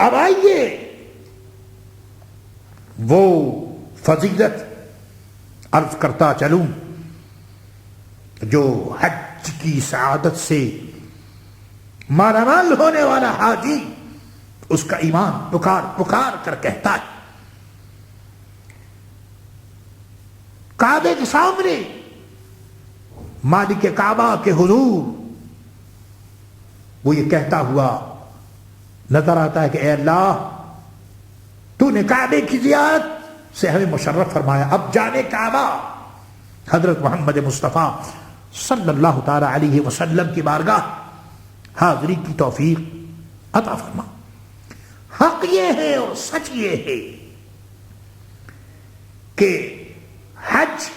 اب آئیے وہ فضیلت عرض کرتا چلوں جو حج کی سعادت سے مالا مال ہونے والا حاجی اس کا ایمان پکار پکار کر کہتا ہے کعبے کے سامنے مالک کعبہ کے حضور وہ یہ کہتا ہوا نظر آتا ہے کہ اے اللہ تو نے کعبے کی زیارت سے ہمیں مشرف فرمایا، اب جانے کعبہ حضرت محمد مصطفیٰ صلی اللہ تعالی علیہ وسلم کی بارگاہ حاضری کی توفیق عطا فرما۔ حق یہ ہے اور سچ یہ ہے کہ حج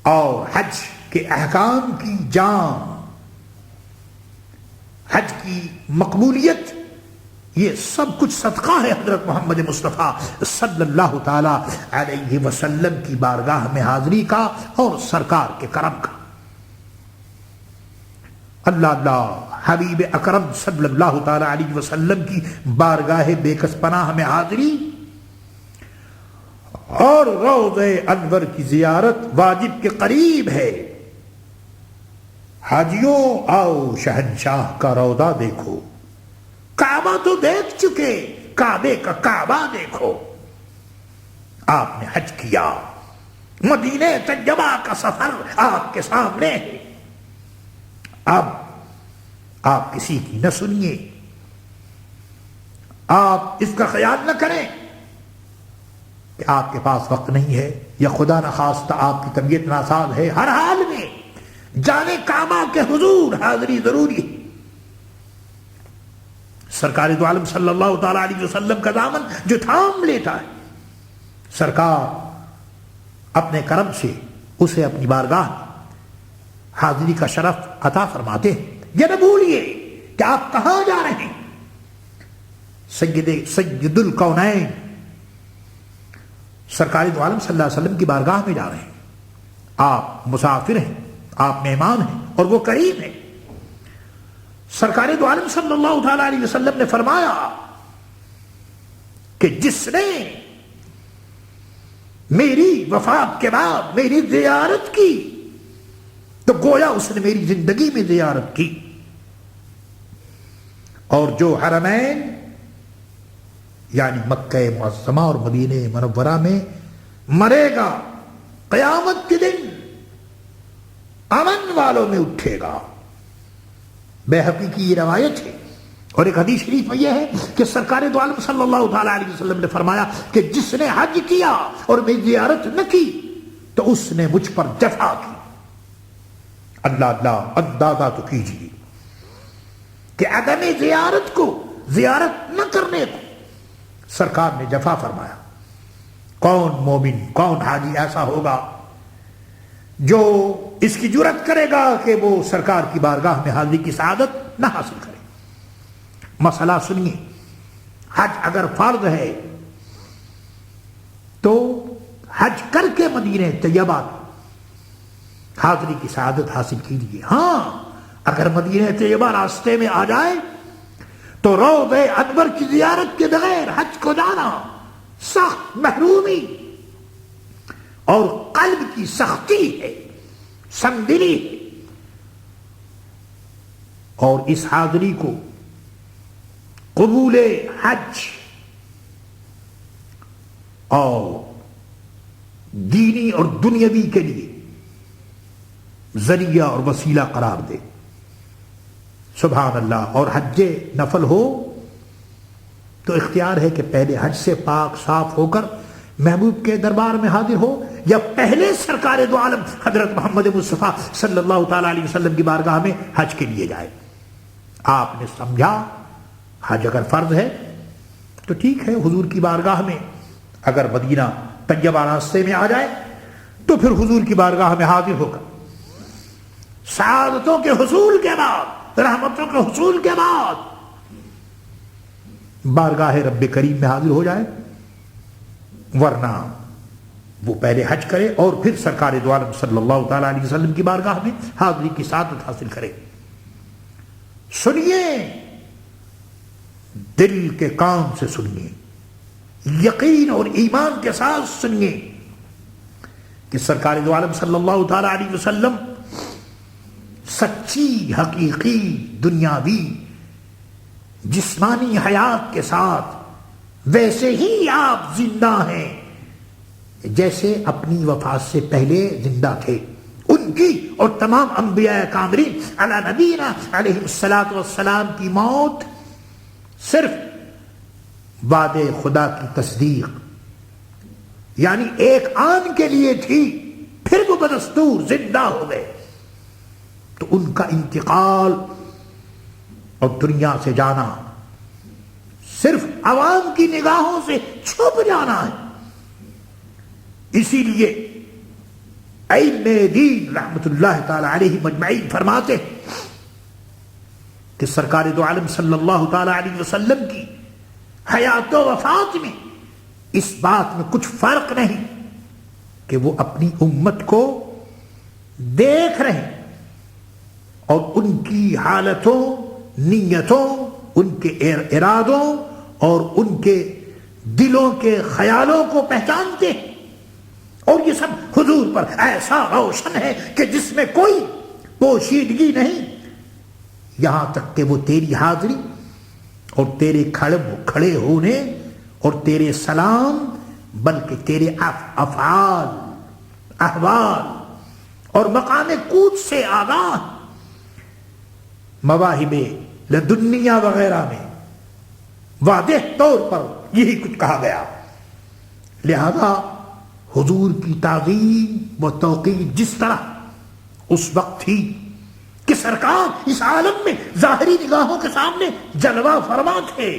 اور حج کے احکام کی جان، حج کی مقبولیت، یہ سب کچھ صدقہ ہے حضرت محمد مصطفیٰ صلی اللہ تعالی علیہ وسلم کی بارگاہ میں حاضری کا اور سرکار کے کرم کا۔ اللہ اللہ حبیب اکرم صلی اللہ تعالی علیہ وسلم کی بارگاہ بے کس پناہ میں حاضری اور روضہ انور کی زیارت واجب کے قریب ہے۔ حاجیوں آؤ شہنشاہ کا روضہ دیکھو، کعبہ تو دیکھ چکے، کعبے کا کعبہ دیکھو۔ آپ نے حج کیا، مدینہ طیبہ کا سفر آپ کے سامنے ہے، اب آپ کسی کی نہ سنیے، آپ اس کا خیال نہ کریں کہ آپ کے پاس وقت نہیں ہے یا خدا نخواستہ آپ کی طبیعت ناساز ہے، ہر حال میں جانے کعبہ کے حضور حاضری ضروری ہے۔ سرکار دو عالم صلی اللہ تعالی علیہ وسلم کا دامن جو تھام لیتا ہے، سرکار اپنے کرم سے اسے اپنی بارگاہ حاضری کا شرف عطا فرماتے ہیں۔ یہ نہ بھولیے کہ آپ کہاں جا رہے ہیں، سید الکونین سرکار دو عالم صلی اللہ علیہ وسلم کی بارگاہ میں جا رہے ہیں۔ آپ مسافر ہیں، آپ مہمان ہیں اور وہ کریم ہیں۔ سرکار دو عالم صلی اللہ تعالی علیہ وسلم نے فرمایا کہ جس نے میری وفات کے بعد میری زیارت کی تو گویا اس نے میری زندگی میں زیارت کی، اور جو حرمین یعنی مکہ معظمہ اور مدینہ منورہ میں مرے گا قیامت کے دن امن والوں میں اٹھے گا۔ بیہقی کی یہ روایت ہے، اور ایک حدیث شریف میں یہ ہے کہ سرکار دو عالم صلی اللہ تعالی علیہ وسلم نے فرمایا کہ جس نے حج کیا اور میری زیارت نہ کی تو اس نے مجھ پر جفا کی۔ اللہ اللہ اندازہ تو کیجیے کہ عدم زیارت کو، زیارت نہ کرنے کو سرکار نے جفا فرمایا۔ کون مومن، کون حاجی ایسا ہوگا جو اس کی جرات کرے گا کہ وہ سرکار کی بارگاہ میں حاضری کی سعادت نہ حاصل کرے؟ مسئلہ سنیے، حج اگر فرض ہے تو حج کر کے مدینہ طیبہ حاضری کی سعادت حاصل کیجیے۔ ہاں اگر مدینہ طیبہ راستے میں آ جائے تو روضہ انور کی زیارت کے بغیر حج کو جانا سخت محرومی اور قلب کی سختی ہے، سنگدلی ہے، اور اس حاضری کو قبول حج اور دینی اور دنیاوی کے لیے ذریعہ اور وسیلہ قرار دے۔ سبحان اللہ۔ اور حج نفل ہو تو اختیار ہے کہ پہلے حج سے پاک صاف ہو کر محبوب کے دربار میں حاضر ہو، یا پہلے سرکار دو عالم حضرت محمد مصطفیٰ صلی اللہ تعالی علیہ وسلم کی بارگاہ میں حج کے لیے جائے۔ آپ نے سمجھا حج اگر فرض ہے تو ٹھیک ہے، حضور کی بارگاہ میں اگر مدینہ طیبہ راستے میں آ جائے تو پھر حضور کی بارگاہ میں حاضر ہو کر سعادتوں کے حصول کے بعد، رحمتوں کے حصول کے بعد بارگاہ رب کریم میں حاضر ہو جائے، ورنہ وہ پہلے حج کرے اور پھر سرکار دو عالم صلی اللہ تعالی علیہ وسلم کی بارگاہ میں حاضری کی سعادت حاصل کرے۔ سنیے دل کے کان سے سنیے، یقین اور ایمان کے ساتھ سنیے کہ سرکار دو عالم صلی اللہ تعالی علیہ وسلم سچی حقیقی دنیاوی جسمانی حیات کے ساتھ ویسے ہی آپ زندہ ہیں جیسے اپنی وفات سے پہلے زندہ تھے۔ ان کی اور تمام انبیاء کاملین علی نبینا علیہ الصلوۃ والسلام کی موت صرف وعدے خدا کی تصدیق یعنی ایک آن کے لیے تھی، پھر وہ بدستور زندہ ہو گئے۔ تو ان کا انتقال اور دنیا سے جانا صرف عوام کی نگاہوں سے چھپ جانا ہے۔ اسی لیے ائمہ دین رحمت اللہ تعالی علیہ مجمعین فرماتے ہیں کہ سرکار دو عالم صلی اللہ تعالی علیہ وسلم کی حیات و وفات میں اس بات میں کچھ فرق نہیں کہ وہ اپنی امت کو دیکھ رہے ہیں اور ان کی حالتوں، نیتوں، ان کے ارادوں اور ان کے دلوں کے خیالوں کو پہچانتے ہیں، اور یہ سب حضور پر ایسا روشن ہے کہ جس میں کوئی پوشیدگی نہیں، یہاں تک کہ وہ تیری حاضری اور تیرے کھڑے ہونے اور تیرے سلام بلکہ تیرے افعال، احوال اور مقام قوت سے آگاہ، مواہب لدنیہ وغیرہ میں واضح طور پر یہی کچھ کہا گیا۔ لہذا حضور کی تعظیم و توقیر جس طرح اس وقت تھی کہ سرکار اس عالم میں ظاہری نگاہوں کے سامنے جلوہ فرما تھے،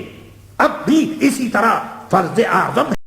اب بھی اسی طرح فرض اعظم ہے